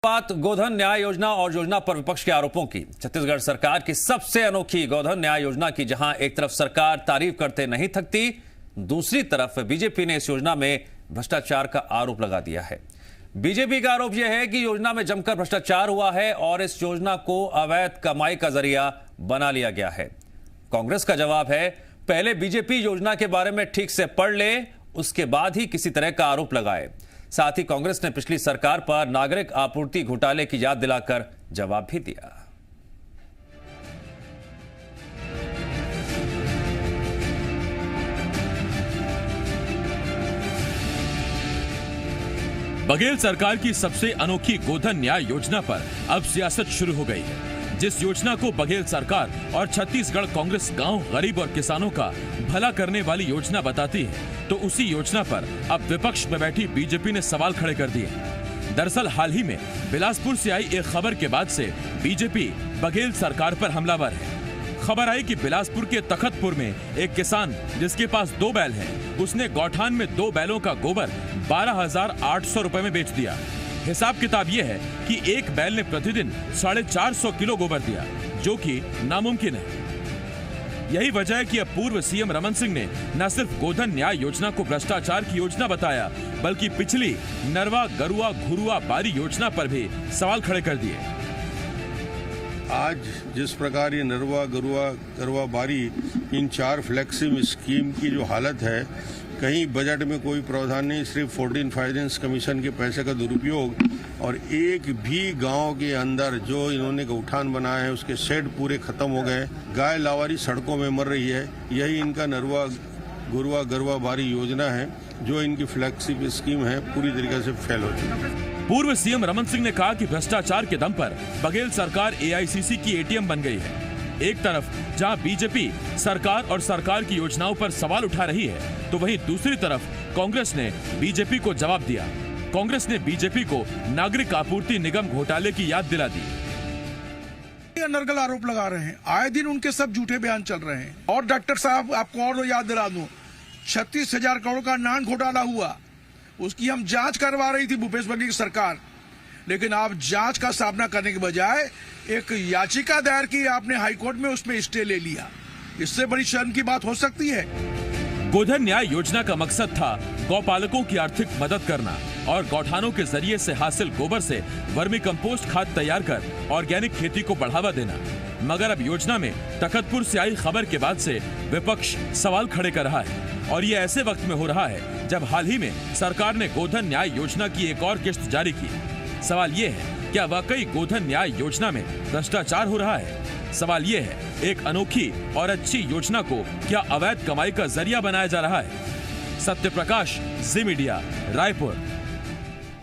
बात गोधन न्याय योजना और योजना पर विपक्ष के आरोपों की। छत्तीसगढ़ सरकार की सबसे अनोखी गोधन न्याय योजना की जहां एक तरफ सरकार तारीफ करते नहीं थकती, दूसरी तरफ बीजेपी ने इस योजना में भ्रष्टाचार का आरोप लगा दिया है। बीजेपी का आरोप यह है कि योजना में जमकर भ्रष्टाचार हुआ है और इस योजना को अवैध कमाई का जरिया बना लिया गया है। कांग्रेस का जवाब है, पहले बीजेपी योजना के बारे में ठीक से पढ़ ले, उसके बाद ही किसी तरह का आरोप लगाए। साथ ही कांग्रेस ने पिछली सरकार पर नागरिक आपूर्ति घोटाले की याद दिलाकर जवाब भी दिया। बघेल सरकार की सबसे अनोखी गोधन न्याय योजना पर अब सियासत शुरू हो गई है। जिस योजना को बघेल सरकार और छत्तीसगढ़ कांग्रेस गांव, गरीब और किसानों का भला करने वाली योजना बताती है, तो उसी योजना पर अब विपक्ष में बैठी बीजेपी ने सवाल खड़े कर दिए। दरअसल हाल ही में बिलासपुर से आई एक खबर के बाद से बीजेपी बघेल सरकार पर हमलावर है। खबर आई कि बिलासपुर के तखतपुर में एक किसान जिसके पास 2 बैल हैं, उसने गौठान में 2 बैलों का गोबर 12,800 रुपए में बेच दिया। हिसाब किताब यह है कि एक बैल ने प्रतिदिन 450 किलो गोबर दिया, जो कि नामुमकिन है। यही वजह है कि अब पूर्व सीएम रमन सिंह ने न सिर्फ गोधन न्याय योजना को भ्रष्टाचार की योजना बताया, बल्कि पिछली नरवा, गरुआ, घुरुआ, बारी योजना पर भी सवाल खड़े कर दिए। आज जिस प्रकार ये नरवा, गरुआ, गरवा, बारी, इन 4 फ्लैगशिप स्कीम की जो हालत है, कहीं बजट में कोई प्रावधान नहीं, सिर्फ 14 फाइनेंस कमीशन के पैसे का दुरुपयोग, और एक भी गांव के अंदर जो इन्होंने गौठान बनाया है उसके शेड पूरे खत्म हो गए। गाय लावारी सड़कों में मर रही है। यही इनका नरवा, गुरुआ, गरवा, बारी योजना है, जो इनकी फ्लैगशिप स्कीम है, पूरी तरीके से फेल हो चुकी है। पूर्व सीएम रमन सिंह ने कहा कि भ्रष्टाचार के दम पर बघेल सरकार एआईसीसी की एटीएम बन गई है। एक तरफ जहां बीजेपी सरकार और सरकार की योजनाओं पर सवाल उठा रही है, तो वहीं दूसरी तरफ कांग्रेस ने बीजेपी को जवाब दिया। कांग्रेस ने बीजेपी को नागरिक आपूर्ति निगम घोटाले की याद दिला दी। नरगल आरोप लगा रहे हैं, आए दिन उनके सब झूठे बयान चल रहे हैं। और डॉक्टर साहब, आपको और याद दिला दूं, 36,000 करोड़ का नान घोटाला हुआ, उसकी हम जांच करवा रही थी भूपेश बघेल की सरकार, लेकिन आप जांच का सामना करने के बजाय एक याचिका दायर की आपने हाईकोर्ट में, उसमें स्टे ले लिया। इससे बड़ी शर्म की बात हो सकती है? गोधन न्याय योजना का मकसद था गौपालकों की आर्थिक मदद करना और गौठानों के जरिए से हासिल गोबर से वर्मी कंपोस्ट खाद तैयार कर ऑर्गेनिक खेती को बढ़ावा देना। मगर अब योजना में तखतपुर से आई खबर के बाद से विपक्ष सवाल खड़े कर रहा है, और ये ऐसे वक्त में हो रहा है जब हाल ही में सरकार ने गोधन न्याय योजना की एक और किस्त जारी की। सवाल ये है, क्या वाकई गोधन न्याय योजना में भ्रष्टाचार हो रहा है? सवाल ये है, एक अनोखी और अच्छी योजना को क्या अवैध कमाई का जरिया बनाया जा रहा है? सत्य प्रकाश, जी मीडिया, रायपुर।